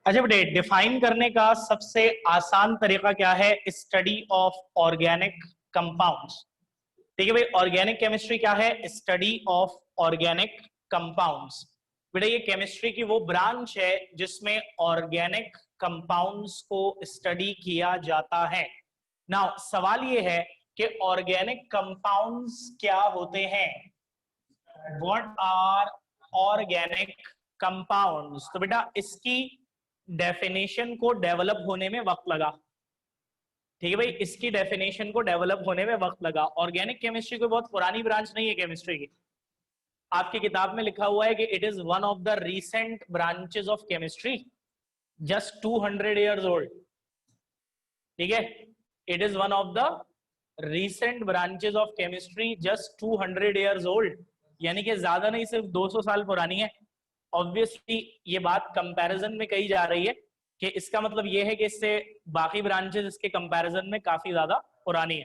अच्छा बेटे, डिफाइन करने का सबसे आसान तरीका क्या है? Study of organic compounds. ठीक है भाई, ऑर्गेनिक केमिस्ट्री क्या है? Study of organic compounds. बेटा ये केमिस्ट्री की वो ब्रांच है जिसमें ऑर्गेनिक कंपाउंड्स को स्टडी किया जाता है। नाउ सवाल ये है कि ऑर्गेनिक कंपाउंड्स क्या होते हैं? What are organic compounds? तो बेटा इसकी डेफिनेशन को डेवलप होने में वक्त लगा। ठीक है भाई, इसकी डेफिनेशन को डेवलप होने में वक्त लगा। ऑर्गेनिक केमिस्ट्री कोई बहुत पुरानी ब्रांच नहीं है केमिस्ट्री की। आपकी किताब में लिखा हुआ है कि it is one of the recent branches of chemistry, just 200 years old. ठीक है, it is one of the recent branches of chemistry, just 200 years old, यानी कि ज्यादा नहीं, सिर्फ 200 साल पुरानी है। ऑब्वियसली ये बात कंपैरिजन में कही जा रही है कि इसका मतलब ये है कि इससे बाकी ब्रांचेस इसके कंपैरिजन में काफी ज्यादा पुरानी है।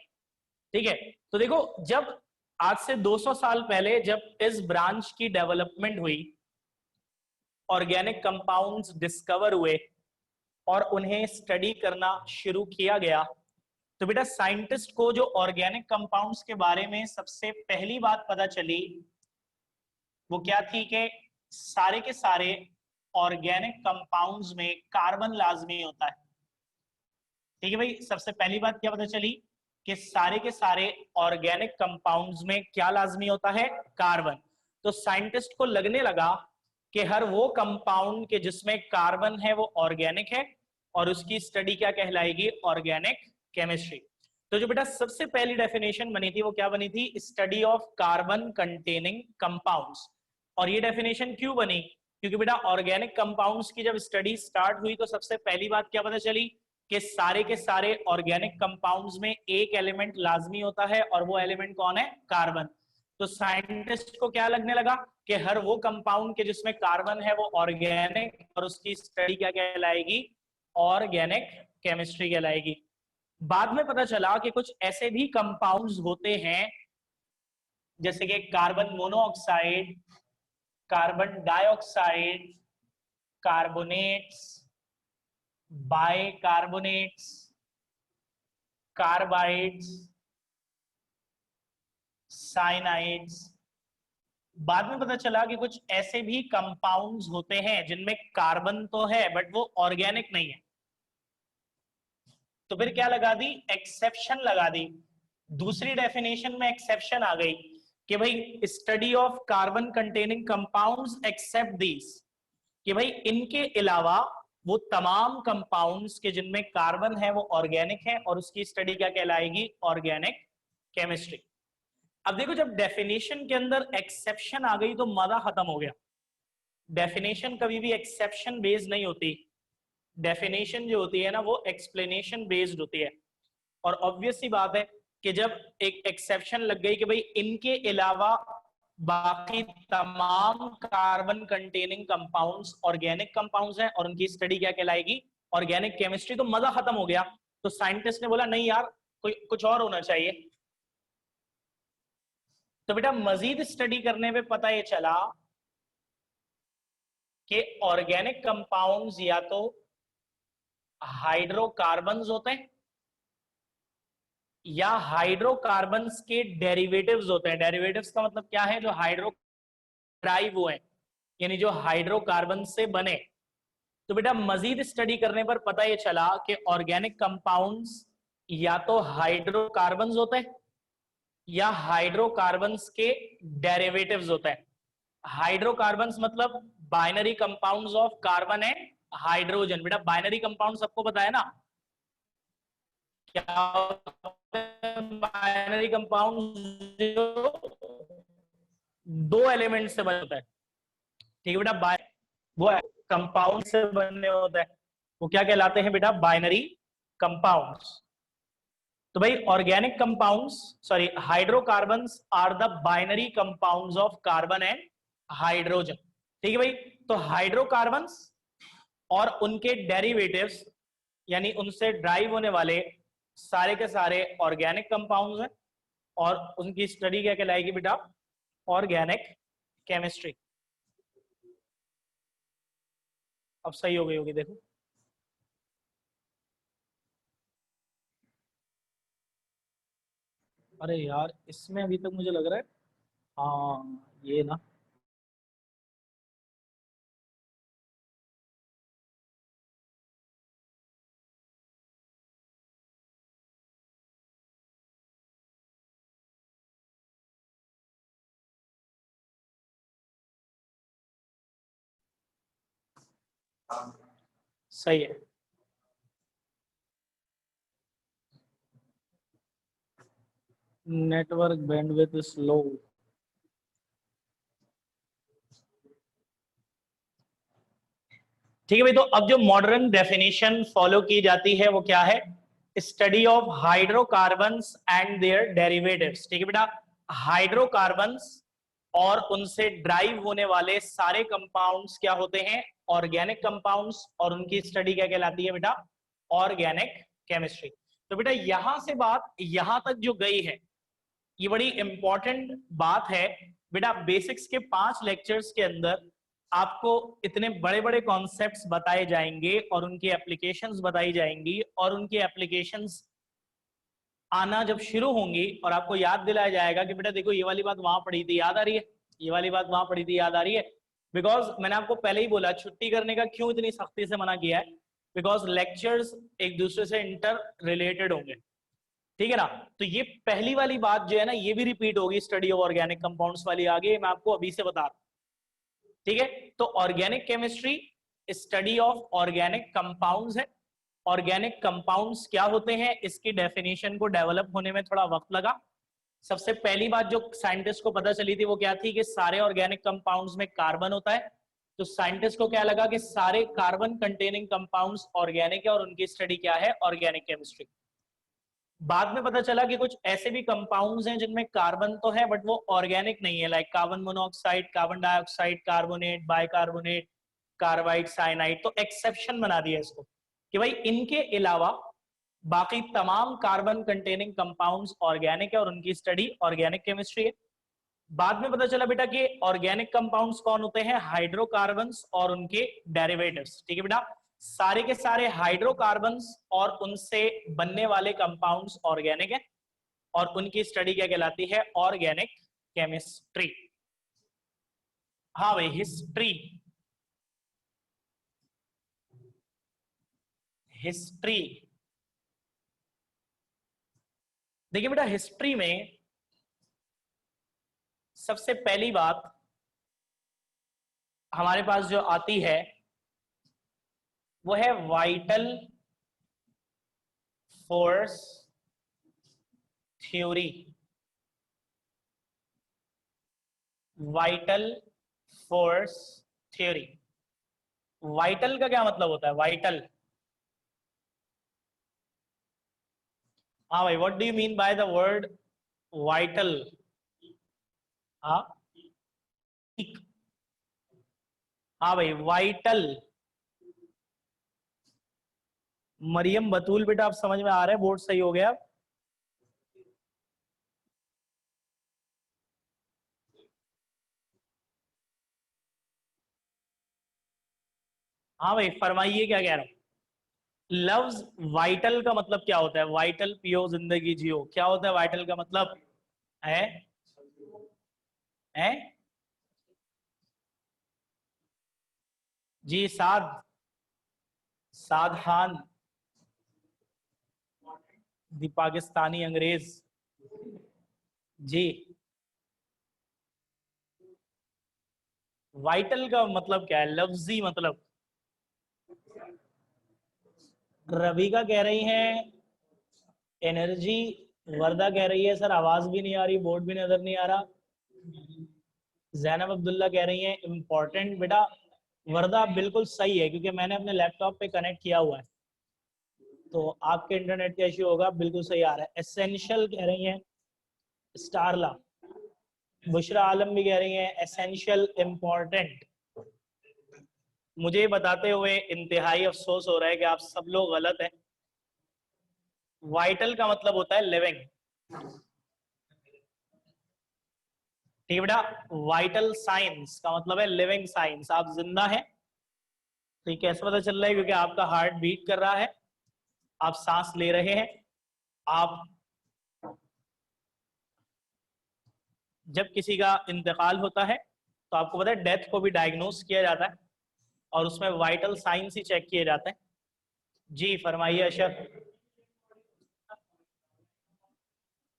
ठीक है, तो देखो, जब आज से 200 साल पहले जब इस ब्रांच की डेवलपमेंट हुई, ऑर्गेनिक कंपाउंड्स डिस्कवर हुए और उन्हें स्टडी करना शुरू किया गया, तो बेटा साइंटिस्ट को जो ऑर्गेनिक कंपाउंड्स के बारे में सबसे पहली बात पता चली वो क्या थी कि सारे के सारे ऑर्गेनिक कंपाउंड्स में कार्बन लाजमी होता है। ठीक है भाई, सबसे पहली बात क्या पता चली कि सारे के सारे ऑर्गेनिक कंपाउंड्स में क्या लाजमी होता है? कार्बन। तो साइंटिस्ट को लगने लगा कि हर वो कंपाउंड के जिसमें कार्बन है वो ऑर्गेनिक है और उसकी स्टडी क्या कहलाएगी? Organic chemistry. तो जो बेटा सबसे पहली डेफिनेशन बनी थी वो क्या बनी थी? Study of carbon containing compounds. और ये डेफिनेशन क्यों बनी? क्योंकि बेटा ऑर्गेनिक कंपाउंड्स की जब स्टडी स्टार्ट हुई तो सबसे पहली बात क्या पता चली कि सारे के सारे ऑर्गेनिक कंपाउंड्स में एक एलिमेंट लाजमी होता है और वो एलिमेंट कौन है? कार्बन। तो साइंटिस्ट को क्या लगने लगा कि हर वो कंपाउंड के जिसमें कार्बन है वो ऑर्गेनिक, और उसकी स्टडी क्या कहलाएगी? ऑर्गेनिक केमिस्ट्री कहलाएगी। बाद में पता चला कि कुछ ऐसे भी कंपाउंड्स होते हैं जैसे कि carbon monoxide, carbon dioxide, carbonates, bicarbonates, carbides, cyanides. बाद में पता चला कि कुछ ऐसे भी कंपाउंड्स होते हैं जिनमें कार्बन तो है बट वो ऑर्गेनिक नहीं है। तो फिर क्या लगा दी? एक्सेप्शन लगा दी। दूसरी डेफिनेशन में एक्सेप्शन आ गई कि भाई study of carbon containing compounds except these, कि भाई इनके अलावा वो तमाम कंपाउंड्स के जिनमें कार्बन है वो ऑर्गेनिक है और उसकी स्टडी क्या कहलाएगी? Organic chemistry. अब देखो, जब डेफिनेशन के अंदर एक्सेप्शन आ गई तो मजा खत्म हो गया। डेफिनेशन कभी भी एक्सेप्शन बेस्ड नहीं होती। डेफिनेशन जो होती है ना वो एक्सप्लेनेशन बेस्ड होती है। और ऑब्वियस सी बात है कि जब एक एक्सेप्शन लग गई कि भाई इनके अलावा बाकी तमाम carbon containing compounds organic compounds हैं और उनकी स्टडी क्या कहलाएगी? ऑर्गेनिक केमिस्ट्री, तो मजा खत्म हो गया। तो साइंटिस्ट ने बोला नहीं यार, कोई कुछ और होना चाहिए। तो बेटा मजीद स्टडी करने में पता ये चला कि ऑर्गेनिक कंपाउंड्स या तो हाइड्रोकार्बन्स होते हैं या हाइड्रोकार्बन्स के डेरिवेटिव्स होते हैं। डेरिवेटिव्स का मतलब क्या है? जो हाइड्रो ड्राइव हुए, यानी जो हाइड्रोकार्बन से बने। तो बेटा मजीद स्टडी करने पर पता ये चला कि ऑर्गेनिक कंपाउंड्स या तो हाइड्रोकार्बन्स होते हैं या हाइड्रोकार्बन्स के डेरिवेटिव्स होते हैं। हाइड्रोकार्बन्स मतलब binary compounds of carbon and hydrogen. बेटा बाइनरी कंपाउंड सबको पता है ना क्या? बाइनरी कंपाउंड जो दो एलिमेंट से बने होता है। ठीक है बेटा, वो कंपाउंड से बने होते हैं, वो क्या कहलाते हैं बेटा? Binary compounds. तो भाई organic compounds, sorry, hydrocarbons are the binary compounds of carbon and hydrogen. ठीक है भाई, तो हाइड्रोकार्बन्स और उनके डेरिवेटिव्स यानी उनसे ड्राइव होने वाले सारे के सारे ऑर्गेनिक कंपाउंड्स हैं और उनकी स्टडी क्या कहलाएगी बेटा? Organic chemistry. अब सही हो गई होगी, देखो। अरे यार इसमें अभी तक मुझे लग रहा है, हाँ ये ना, सही है। Network bandwidth slow. ठीक है भाई, तो अब जो मॉडर्न डेफिनेशन फॉलो की जाती है वो क्या है? Study of hydrocarbons and their derivatives. ठीक है बेटा, हाइड्रोकार्बन्स और उनसे ड्राइव होने वाले सारे कंपाउंड्स क्या होते हैं? ऑर्गेनिक कंपाउंड्स, और उनकी स्टडी क्या कहलाती है बेटा? Organic chemistry. तो बेटा यहां से बात यहां तक जो गई है, ये बड़ी इंपॉर्टेंट बात है बेटा। बेसिक्स के 5 लेक्चर्स के अंदर आपको इतने बड़े बड़े कॉन्सेप्ट्स बताए जाएंगे और उनकी एप्लीकेशंस बताई जाएंगी, और उनकी एप्लीकेशंस आना जब शुरू होंगी और आपको याद दिलाया जाएगा कि बेटा देखो ये वाली बात वहां पढ़ी थी, याद आ रही है? ये वाली बात वहां पढ़ी थी, याद आ रही है? बिकॉज मैंने आपको पहले ही बोला छुट्टी करने का क्यों इतनी सख्ती से मना किया है, बिकॉज लेक्चर्स एक दूसरे से इंटर रिलेटेड होंगे। ठीक है ना? तो ये पहली वाली बात जो है ना, ये भी रिपीट होगी स्टडी ऑफ ऑर्गेनिक कंपाउंड्स वाली, आगे मैं आपको अभी से बता रहा हूं। ठीक है, तो organic chemistry study of organic compounds है। ऑर्गेनिक कंपाउंड्स क्या होते हैं, इसकी डेफिनेशन को डेवलप होने में थोड़ा वक्त लगा। सबसे पहली बात जो साइंटिस्ट को पता चली थी वो क्या थी, कि सारे ऑर्गेनिक कंपाउंड्स में कार्बन होता है। तो साइंटिस्ट को क्या लगा कि सारे कार्बन कंटेनिंग कंपाउंड्स ऑर्गेनिक है, और उनकी स्टडी क्या है? Organic chemistry. बाद में पता चला कि कुछ ऐसे भी कंपाउंड्स हैं जिनमें कार्बन तो है बट वो ऑर्गेनिक नहीं है, like carbon monoxide, carbon dioxide, carbonate, bicarbonate, carbide, cyanide. तो एक्सेप्शन बना दिया इसको कि भाई इनके अलावा बाकी तमाम कार्बन कंटेनिंग कंपाउंड्स ऑर्गेनिक है, और उनकी स्टडी ऑर्गेनिक केमिस्ट्री है। बाद में पता चला बेटा कि ऑर्गेनिक कंपाउंड्स कौन होते हैं? हाइड्रोकार्बन्स और उनके डेरिवेटिव्स। ठीक है बेटा, सारे के सारे हाइड्रोकार्बन्स और उनसे बनने वाले कंपाउंड्स ऑर्गेनिक है, और उनकी स्टडी क्या कहलाती है? Organic chemistry. हाँ भाई, हिस्ट्री। हिस्ट्री देखिए बेटा, हिस्ट्री में सबसे पहली बात हमारे पास जो आती है वो है vital force theory. Vital force theory. Vital का क्या मतलब होता है? वाइटल, हाँ भाई, what do you mean by the word vital? हाँ, हाँ भाई, वाइटल। मरियम बतूल बेटा, आप समझ में आ रहा है? बोर्ड सही हो गया। हाँ भाई, फरमाइए क्या कह रहा हूं। लव्स वाइटल का मतलब क्या होता है? वाइटल पियो जिंदगी जियो, क्या होता है वाइटल का मतलब? है है जी, साध, साद खान, दी पाकिस्तानी अंग्रेज। जी, वाइटल का मतलब क्या है? लफ्जी मतलब। रबिका कह रही हैं एनर्जी, वर्दा कह रही है सर आवाज भी नहीं आ रही, बोर्ड भी नजर नहीं आ रहा। जैनब अब्दुल्ला कह रही हैं इम्पोर्टेंट। बेटा वर्दा बिल्कुल सही है, क्योंकि मैंने अपने लैपटॉप पे कनेक्ट किया हुआ है, तो आपके इंटरनेट का इश्यू होगा। बिल्कुल सही आ रहा है। एसेंशियल कह रही हैं स्टारला। बुशरा आलम भी कह रही हैं एसेंशियल इम्पोर्टेंट। मुझे बताते हुए इंतहाई अफसोस हो रहा है कि आप सब लोग गलत हैं। वाइटल का मतलब होता है लिविंग। ठीक है बेटा, वाइटल साइंस का मतलब है लिविंग साइंस। आप जिंदा हैं। तो ये कैसे पता चल रहा है? क्योंकि आपका हार्ट बीट कर रहा है, आप सांस ले रहे हैं, आप जब किसी का इंतकाल होता है तो आपको पता है डेथ को भी डायग्नोस किया जाता है और उसमें वाइटल साइंस ही चेक किए जाते हैं। जी फरमाइए अशर।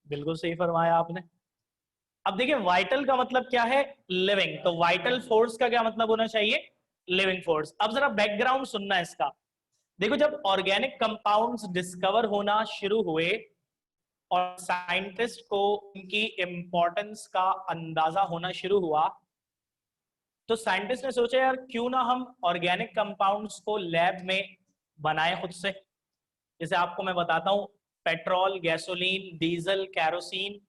बिल्कुल सही फरमाया आपने। अब देखिए वाइटल का मतलब क्या है, लिविंग, तो वाइटल फोर्स का क्या मतलब होना चाहिए, लिविंग फोर्स। अब जरा बैकग्राउंड सुनना है इसका। देखो जब ऑर्गेनिक कंपाउंड्स डिस्कवर होना शुरू हुए और साइंटिस्ट को उनकी इंपॉर्टेंस का अंदाजा होना शुरू हुआ, तो साइंटिस्ट ने सोचा यार क्यों ना हम ऑर्गेनिक कंपाउंड्स को लैब में बनाएं खुद से। जैसे आपको मैं बताता हूं, पेट्रोल, गैसोलीन, डीजल, कैरोसिन,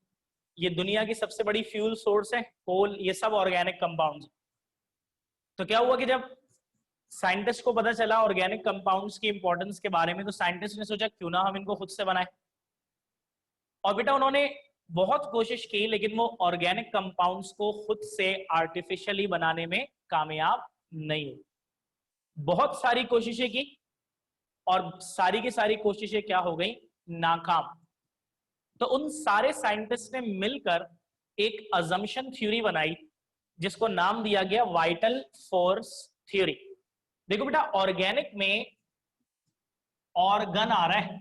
ये दुनिया की सबसे बड़ी फ्यूल सोर्स है। कोल, ये सब ऑर्गेनिक कंपाउंड्स। तो क्या हुआ कि जब साइंटिस्ट को पता चला ऑर्गेनिक कंपाउंड्स की इंपॉर्टेंस के बारे में, तो साइंटिस्ट ने सोचा क्यों ना हम इनको खुद से बनाएं। और बेटा उन्होंने बहुत कोशिश की लेकिन वो ऑर्गेनिक कंपाउंड्स को खुद से आर्टिफिशियली बनाने में कामयाब नहीं हुए। बहुत सारी कोशिशें की और सारी की सारी कोशिशें क्या हो गई, नाकाम। तो उन सारे साइंटिस्ट ने मिलकर एक अजम्पशन थ्योरी बनाई जिसको नाम दिया गया वाइटल फोर्स थ्योरी। देखो बेटा ऑर्गेनिक में ऑर्गन आ रहा है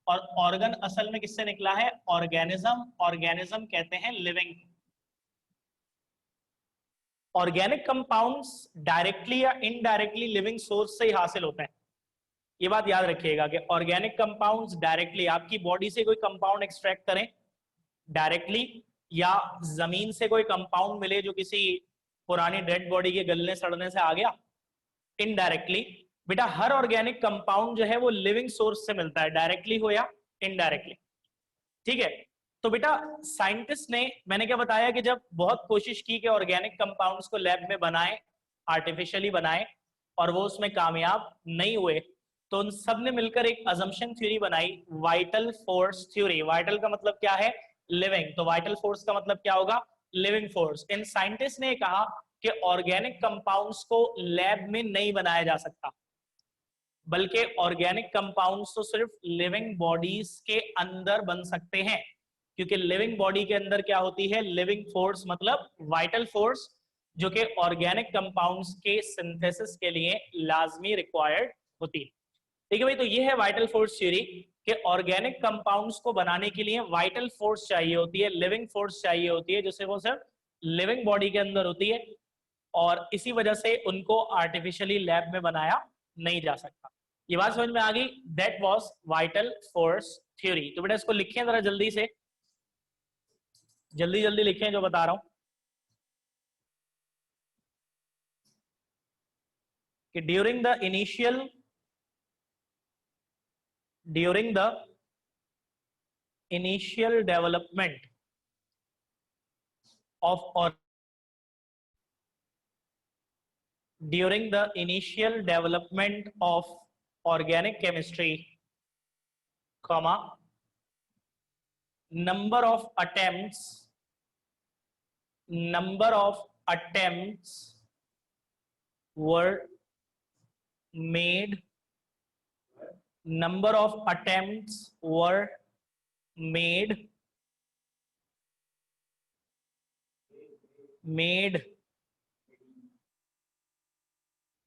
और ऑर्गन असल में किससे निकला है, ऑर्गेनिज्म। ऑर्गेनिज्म कहते हैं लिविंग। ऑर्गेनिक कंपाउंड्स डायरेक्टली या इनडायरेक्टली लिविंग सोर्स से ही हासिल होते हैं। ये बात याद रखिएगा कि ऑर्गेनिक कंपाउंड्स डायरेक्टली, आपकी बॉडी से कोई कंपाउंड एक्सट्रैक्ट करें डायरेक्टली, या जमीन से कोई कंपाउंड मिले जो किसी पुरानी डेड बॉडी के गलने सड़ने से आ गया, इनडायरेक्टली। बेटा हर ऑर्गेनिक कंपाउंड जो है वो लिविंग सोर्स से मिलता है, डायरेक्टली हो या इनडायरेक्टली। ठीक है। तो बेटा साइंटिस्ट ने, मैंने क्या बताया कि जब बहुत कोशिश की कि ऑर्गेनिक कंपाउंड्स को लैब में बनाएं, आर्टिफिशियली बनाएं, और वो उसमें कामयाब नहीं हुए, तो उन सब ने मिलकर एक अजम्पशन थ्योरी बनाई, वाइटल फोर्स थ्योरी। वाइटल का मतलब क्या है, लिविंग, तो वाइटल फोर्स का मतलब क्या होगा, लिविंग फोर्स। इन साइंटिस्ट ने कहा कि ऑर्गेनिक कंपाउंड्स को लैब में नहीं बनाया जा सकता, बल्कि ऑर्गेनिक कंपाउंड्स तो सिर्फ लिविंग बॉडीज के अंदर बन सकते हैं, क्योंकि लिविंग बॉडी के अंदर क्या होती है, लिविंग फोर्स, मतलब वाइटल फोर्स, जो कि ऑर्गेनिक कंपाउंड्स के सिंथेसिस के लिए लाजमी रिक्वायर्ड होती है। ठीक है भाई, तो ये है वाइटल फोर्स थ्योरी कि ऑर्गेनिक कंपाउंड्स को बनाने के लिए वाइटल फोर्स चाहिए होती है, लिविंग फोर्स चाहिए होती है, जिससे वो सिर्फ लिविंग बॉडी के अंदर होती है, और इसी वजह से उनको आर्टिफिशियली लैब में बनाया नहीं जा सकता। ये बात समझ में आ गई, that was vital force theory. तो बेटा इसको लिखें जरा जल्दी से, जल्दी जल्दी लिखें जो बता रहा हूं कि during the initial development of और during the initial development of organic chemistry, comma, number of attempts were made number of attempts were made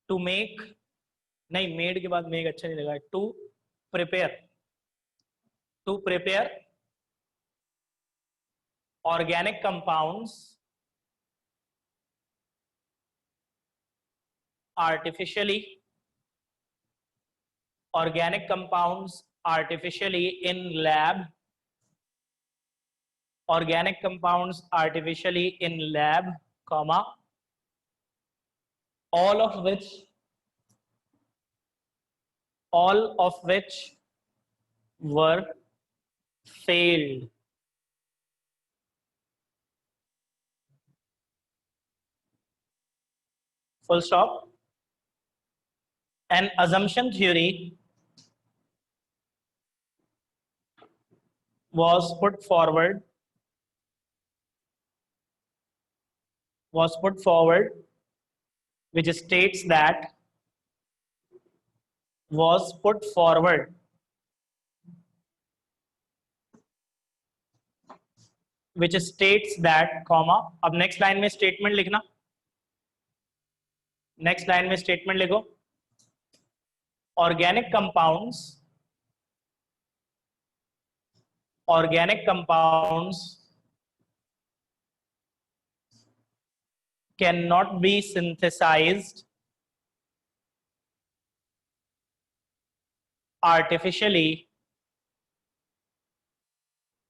to make, नहीं मेड के बाद मेक अच्छा नहीं लगा, to prepare organic compounds artificially in lab, comma, all of which were failed. Full stop. An assumption theory was put forward which states that which states that comma, अब next line में statement लिखना, next line में statement लिखो, organic compounds cannot be synthesized artificially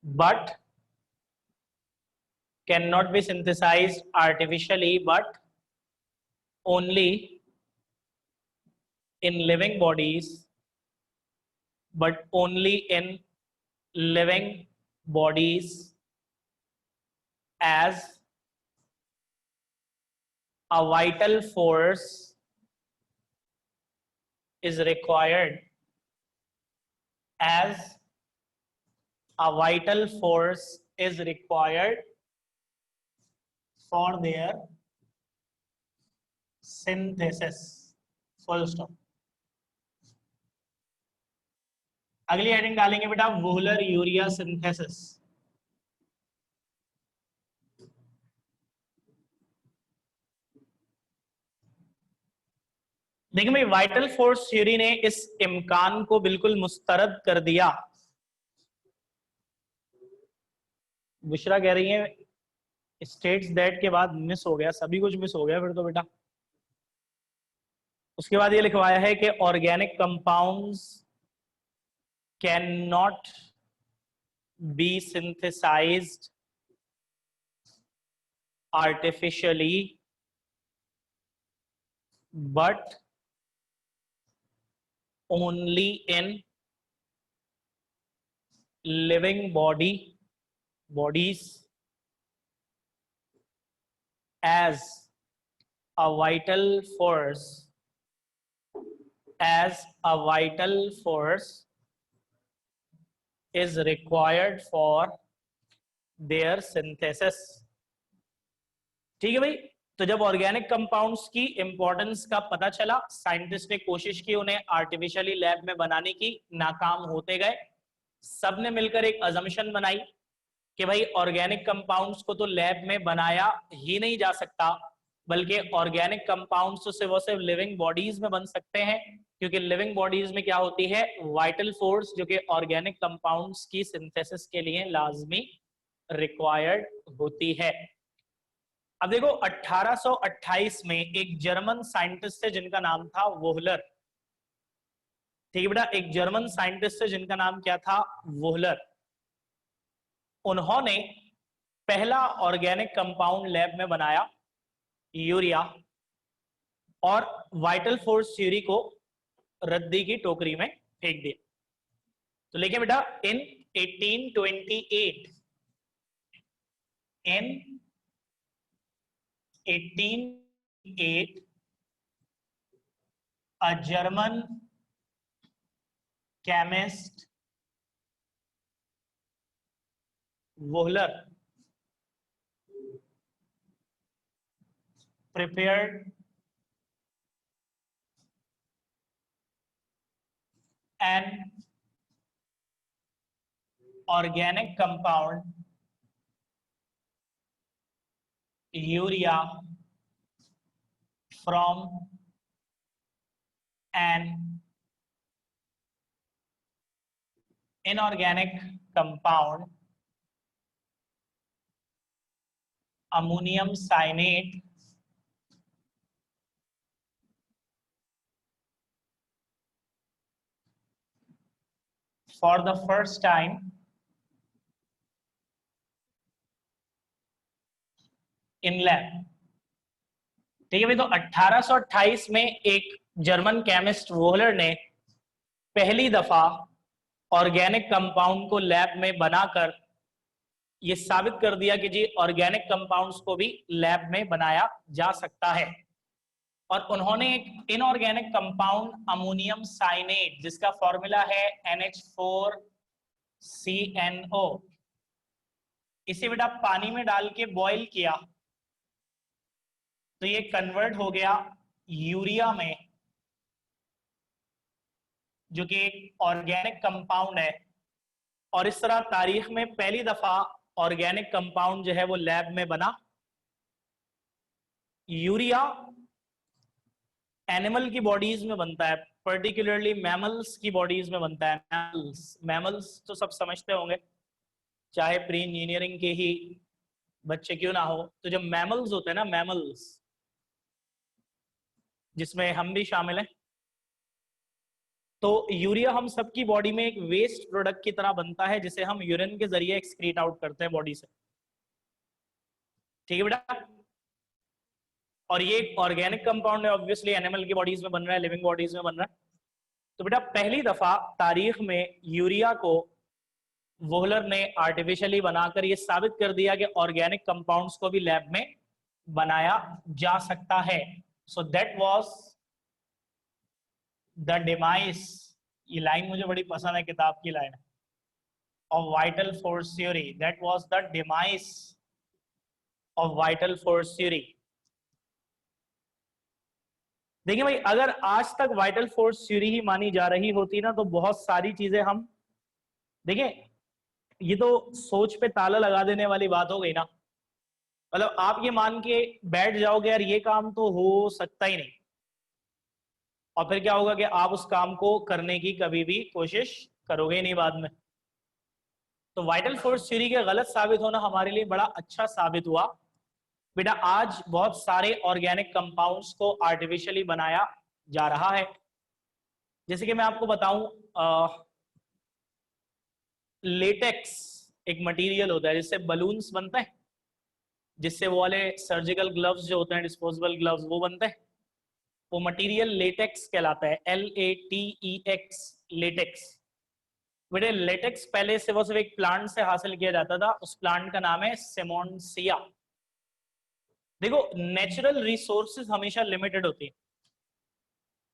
but only in living bodies, as a vital force is required for their synthesis, full stop। अगली heading डालेंगे बेटा Wohler urea synthesis. देखिए भाई, vital force theory ने इस इम्कान को बिल्कुल मुस्तरद कर दिया। बुशरा कह रही है स्टेट्स दैट के बाद मिस हो गया, सभी कुछ मिस हो गया फिर तो बेटा। उसके बाद ये लिखवाया है कि organic compounds can not be synthesized artificially but only in living bodies as a vital force is required for their synthesis। ठीक है भाई, तो जब ऑर्गेनिक कंपाउंड्स की इंपॉर्टेंस का पता चला, साइंटिस्ट ने कोशिश की उन्हें आर्टिफिशियली लैब में बनाने की, नाकाम होते गए। सबने मिलकर एक अजम्पशन बनाई कि भाई ऑर्गेनिक कंपाउंड्स को तो लैब में बनाया ही नहीं जा सकता, बल्कि ऑर्गेनिक कंपाउंड्स तो सिर्फ लिविंग बॉडीज में बन सकते हैं, क्योंकि लिविंग बॉडीज में क्या होती है, वाइटल फोर्स, जो कि ऑर्गेनिक कंपाउंड्स की सिंथेसिस के लिए लाजमी रिक्वायर्ड होती है। अब देखो 1828 में एक जर्मन साइंटिस्ट थे जिनका नाम था वोहलर। ठीक है बेटा, एक जर्मन साइंटिस्ट थे जिनका नाम क्या था, वोहलर। उन्होंने पहला ऑर्गेनिक कंपाउंड लैब में बनाया, यूरिया, और वाइटल फोर्स थ्योरी को रद्दी की टोकरी में फेंक दिया। तो लेके बेटा इन 1828 a German chemist Wohler prepared an organic compound urea from an inorganic compound ammonium cyanate for the first time in lab। ठीक है भाई, तो 1828 में एक जर्मन केमिस्ट वोहलर ने पहली दफा ऑर्गेनिक कंपाउंड को लैब में बनाकर ये साबित कर दिया कि जी ऑर्गेनिक कंपाउंड्स को भी लैब में बनाया जा सकता है। और उन्होंने एक इनऑर्गेनिक कंपाउंड अमोनियम साइनेट, जिसका फॉर्मूला है NH4CNO, इसे बेटा पानी में डाल के बॉईल किया तो ये कन्वर्ट हो गया यूरिया में, जो कि एक ऑर्गेनिक कंपाउंड है। और इस तरह तारीख में पहली दफा ऑर्गेनिक कंपाउंड जो है वो लैब में बना? यूरिया एनिमल की बॉडीज में बनता है, पर्टिकुलरली मैमल्स की बॉडीज में बनता है। मैमल्स, मैमल्स तो सब समझते होंगे, चाहे प्री इंजीनियरिंग के ही बच्चे क्यों ना हो। तो जब मैमल्स होते हैं ना, मैमल्स जिसमें हम भी शामिल हैं, तो यूरिया हम सबकी बॉडी में एक वेस्ट प्रोडक्ट की तरह बनता है, जिसे हम यूरिन के जरिए एक्सक्रीट आउट करते हैं बॉडी से। ठीक है बेटा? और ये एक ऑर्गेनिक कंपाउंड है, ऑब्वियसली एनिमल की बॉडीज में बन रहा है, लिविंग बॉडीज में बन रहा है। तो बेटा पहली दफा तारीख में यूरिया को वोहलर ने आर्टिफिशियली बनाकर ये साबित कर दिया कि ऑर्गेनिक कंपाउंड्स को भी लैब में बनाया जा सकता है। So that was the demise, ये लाइन मुझे बड़ी पसंद है, किताब की line, of vital force theory. That was the demise of vital force theory. देखिए भाई, अगर आज तक वाइटल फोर्स थ्योरी ही मानी जा रही होती ना, तो बहुत सारी चीजें हम देखिए, ये तो सोच पे ताला लगा देने वाली बात हो गई ना। मतलब आप ये मान के बैठ जाओगे यार ये काम तो हो सकता ही नहीं, और फिर क्या होगा कि आप उस काम को करने की कभी भी कोशिश करोगे नहीं बाद में। तो वाइटल फोर्स थ्योरी के गलत साबित होना हमारे लिए बड़ा अच्छा साबित हुआ। बेटा आज बहुत सारे ऑर्गेनिक कंपाउंड्स को आर्टिफिशियली बनाया जा रहा है। जैसे कि मैं आपको बताऊं, लेटेक्स एक मटेरियल होता है जिससे बलून्स बनते हैं, जिससे वो वाले सर्जिकल ग्लव्स जो होते हैं, डिस्पोजेबल ग्लव्स, वो बनते हैं। वो मटेरियल लेटेक्स कहलाता है, LATEX, लेटेक्स। बेटे लेटेक्स पहले से वो सिर्फ एक प्लांट से हासिल किया जाता था, उस प्लांट का नाम है सेमोन्सिया। देखो नेचुरल रिसोर्सेज हमेशा लिमिटेड होती है,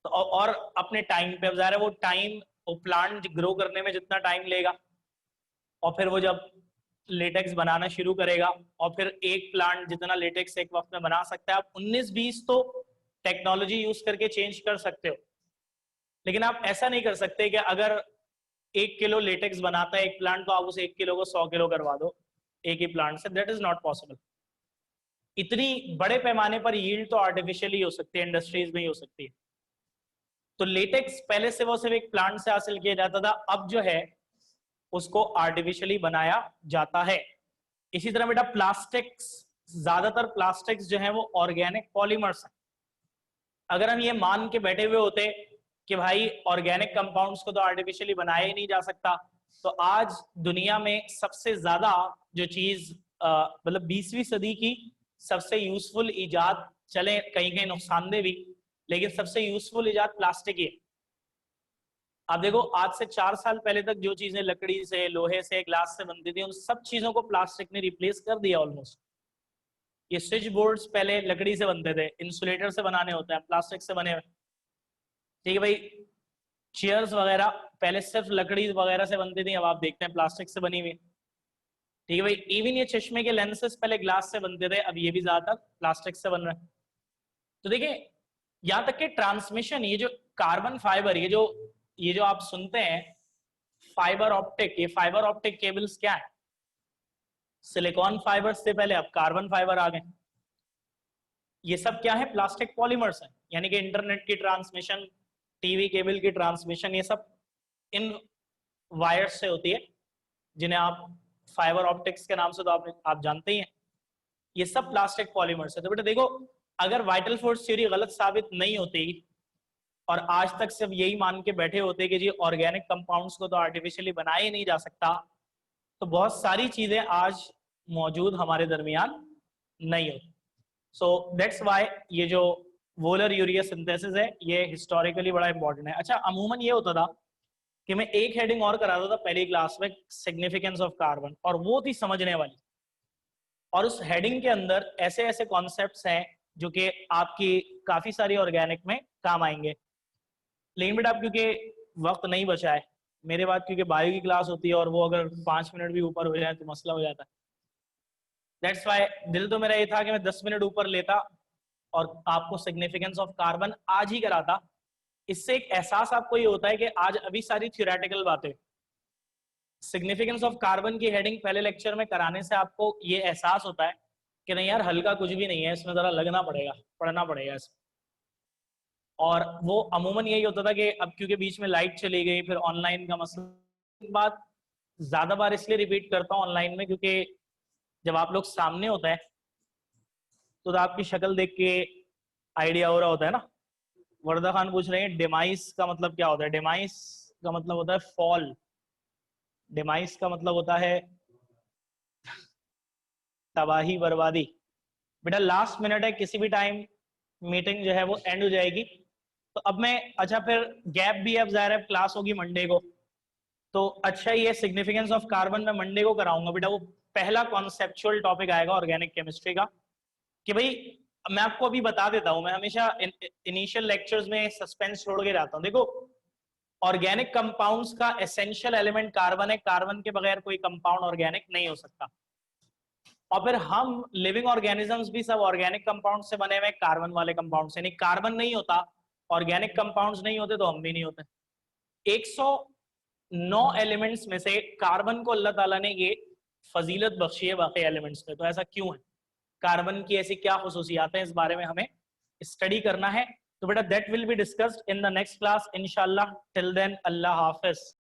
तो और अपने टाइम पे, अब ज़ाहिर है वो टाइम, वो प्लांट ग्रो करने में जितना टाइम लेगा, और फिर वो जब लेटेक्स बनाना शुरू करेगा, और फिर एक प्लांट जितना लेटेक्स एक वक्त में बना सकता है, आप 19-20 तो टेक्नोलॉजी यूज करके चेंज कर सकते हो, लेकिन आप ऐसा नहीं कर सकते कि अगर 1 किलो लेटेक्स बनाता है एक प्लांट, तो आप उसे 1 किलो को 100 किलो करवा दो एक ही प्लांट से। That is not possible. इतनी बड़े पैमाने पर यील्ड तो आर्टिफिशियली हो सकती है, इंडस्ट्रीज में ही हो सकती है। तो लेटेक्स पहले से वो सिर्फ एक प्लांट से हासिल किया जाता था, अब जो है उसको आर्टिफिशियली बनाया जाता है। इसी तरह बेटा प्लास्टिक्स, ज्यादातर प्लास्टिक्स जो है वो ऑर्गेनिक पॉलीमर्स हैं। अगर हम ये मान के बैठे हुए होते कि भाई ऑर्गेनिक कंपाउंड्स को तो आर्टिफिशियली बनाया ही नहीं जा सकता, तो आज दुनिया में सबसे ज्यादा जो चीज मतलब 20वीं सदी की सबसे यूजफुल इजाद, चले कहीं कहीं नुकसानदेह भी, लेकिन सबसे यूजफुल इजाद प्लास्टिक ही है। आप देखो आज से 4 साल पहले तक जो चीजें लकड़ी से, लोहे से, ग्लास से बनती थी, उन सब चीजों को प्लास्टिक ने रिप्लेस कर दिया ऑलमोस्ट। ये स्विच बोर्ड्स पहले लकड़ी से बनते थे, इंसुलेटर से बनाने होते हैं, प्लास्टिक से बने हुए। ठीक है भाई, चेयर्स वगैरह पहले सिर्फ लकड़ी वगैरह से बनती थी, अब आप देखते हैं प्लास्टिक से बनी हुई। ठीक है भाई, इवन ये चश्मे के लेंसेज पहले ग्लास से बनते थे, अब ये भी ज्यादातर प्लास्टिक से बन रहे हैं। तो देखिए यहां तक कि ट्रांसमिशन, ये जो कार्बन फाइबर, ये जो आप सुनते हैं फाइबर ऑप्टिक, ये फाइबर ऑप्टिक केबल्स क्या है? सिलिकॉन फाइबर से पहले अब कार्बन फाइबर आ गए। ये सब क्या है? प्लास्टिक पॉलीमर्स है। यानी कि इंटरनेट की ट्रांसमिशन, टीवी केबल की ट्रांसमिशन, ये सब इन वायर्स से होती है, जिन्हें आप फाइबर ऑप्टिक्स के नाम से तो आप जानते ही हैं। ये सब प्लास्टिक पॉलीमर्स है। तो बेटा देखो, अगर वाइटल फोर्स थ्योरी गलत साबित नहीं होती और आज तक सिर्फ यही मान के बैठे होते कि जी ऑर्गेनिक कंपाउंड्स को तो आर्टिफिशियली बनाया ही नहीं जा सकता, तो बहुत सारी चीजें आज मौजूद हमारे दरमियान नहीं होती। सो दैट्स व्हाई ये जो वोलर यूरिया सिंथेसिस है, ये हिस्टोरिकली बड़ा इंपॉर्टेंट है। अच्छा, अमूमन ये होता था कि मैं एक हेडिंग और कराता था पहली क्लास में, सिग्निफिकेंस ऑफ कार्बन, और वो थी समझने वाली। और उस हेडिंग के अंदर ऐसे ऐसे कॉन्सेप्ट्स हैं जो कि आपकी काफी सारी ऑर्गेनिक में काम आएंगे। लेकिन बेटा अब क्योंकि वक्त नहीं बचा है मेरे बाद, क्योंकि बायो की क्लास होती है और वो अगर 5 मिनट भी ऊपर हो जाए तो मसला हो जाता है। दैट्स व्हाई दिल तो मेरा ये था कि मैं 10 मिनट ऊपर लेता और आपको सिग्निफिकेंस ऑफ कार्बन आज ही कराता। इससे एक एहसास आपको ये होता है कि आज अभी सारी थ्योरेटिकल बातें, सिग्निफिकेंस ऑफ कार्बन की हेडिंग पहले लेक्चर में कराने से आपको ये एहसास होता है कि नहीं यार हल्का कुछ भी नहीं है, इसमें जरा लगना पड़ेगा, पढ़ना पड़ेगा इसमें। और वो अमूमन यही होता था कि अब क्योंकि बीच में लाइट चली गई, फिर ऑनलाइन का मसला, बात ज्यादा बार इसलिए रिपीट करता हूँ ऑनलाइन में क्योंकि जब आप लोग सामने होता है तो आपकी शक्ल देख के आइडिया हो रहा होता है ना। वर्दा खान पूछ रहे हैं डिमाइस का मतलब क्या होता है। डिमाइस का मतलब होता है फॉल। डिमाइस का मतलब होता है तबाही, बर्बादी। बेटा लास्ट मिनट है, किसी भी टाइम मीटिंग जो है वो एंड हो जाएगी। तो अब मैं, अच्छा फिर गैप भी अब ज़ाहिर है क्लास होगी मंडे को, तो अच्छा ये सिग्निफिकेंस ऑफ कार्बन में मंडे को कराऊंगा बेटा। वो पहला कॉन्सेप्चुअल टॉपिक आएगा ऑर्गेनिक केमिस्ट्री का, कि भाई मैं आपको अभी बता देता हूं, मैं हमेशा इनिशियल लेक्चर्स में सस्पेंस छोड़ के जाता हूं। देखो ऑर्गेनिक कंपाउंड्स का एसेंशियल एलिमेंट कार्बन है, कार्बन के बगैर कोई कंपाउंड ऑर्गेनिक नहीं हो सकता। और फिर हम लिविंग ऑर्गेनिजम्स भी सब ऑर्गेनिक कंपाउंड से बने हुए, कार्बन वाले कंपाउंड से नहीं। कार्बन नहीं होता, ऑर्गेनिक कंपाउंड्स नहीं होते, तो हम भी नहीं होते। 109 एलिमेंट्स में से कार्बन को अल्लाह ताला ने ये फजीलत बख्शी है बाकी एलिमेंट्स में। तो ऐसा क्यों है, कार्बन की ऐसी क्या खुसूसियात हैं, इस बारे में हमें स्टडी करना है। तो बेटा that will be discussed in the next class इंशाल्लाह। टिल देन अल्लाह हाफिज।